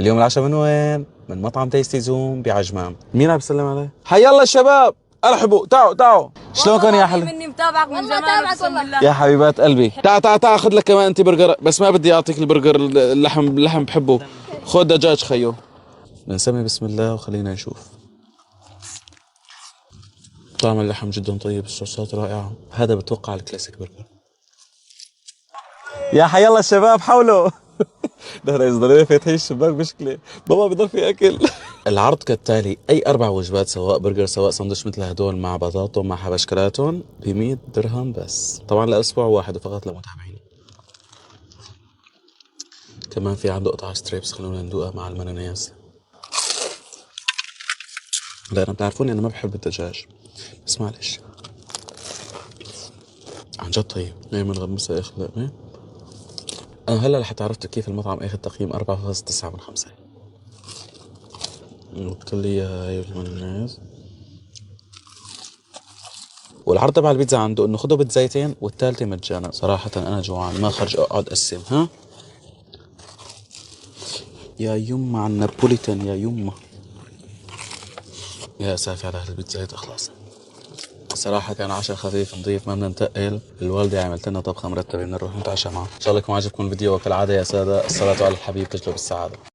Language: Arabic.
اليوم العشاء من وين؟ من مطعم تيستي زوم بعجمان. مين عم بيسلم علي؟ حي الله الشباب، ارحبوا، تعوا. شلونكم يا حلو؟ مني متابعك من زمان اقسم بالله. يا حبيبات قلبي، تعا خذ لك كمان انت برجر، بس ما بدي اعطيك البرجر اللحم بحبه. خذ دجاج خيو. بنسمي بسم الله وخلينا نشوف. طعم اللحم جدا طيب، الصوصات رائعة. هذا بتوقع الكلاسيك برجر. يا حي الله الشباب حولوا. ده رئيس ضريبة فاتحين الشباك مشكلة، بابا بضل في أكل. العرض كالتالي: أي 4 وجبات سواء برجر سواء سندويش مثل هدول مع بطاطا مع حبشكلاتهم ب100 درهم بس، طبعا لأسبوع واحد وفقط لمتابعيني. كمان في عنده قطع ستريبس، خلونا ندوقها مع المانيز. لأن بتعرفوني أنا ما بحب الدجاج، بس معلش. عن جد طيب، هي من غمسة اخذ لقمة. أنا هلا لحتى عرفت كيف المطعم اخذ تقييم 4.9 من 5. قلت لي هاي المايونيز. والعرض تبع البيتزا عنده انه خذوا بيتزايتين والثالثه مجانا. صراحه انا جوعان، ما خرج اقعد اقسم. ها يا يما على النابوليتان يا يما. يا سافي على هالبيتزايت اخلص. صراحة كان عشاء خفيف نظيف، ما بدنا نتقل. الوالدة عملت لنا طبخة مرتبة، بدنا نروح نتعشى معها. ان شاء الله يكون عجبكم الفيديو، وكالعادة يا سادة الصلاة على الحبيب تجلب السعادة.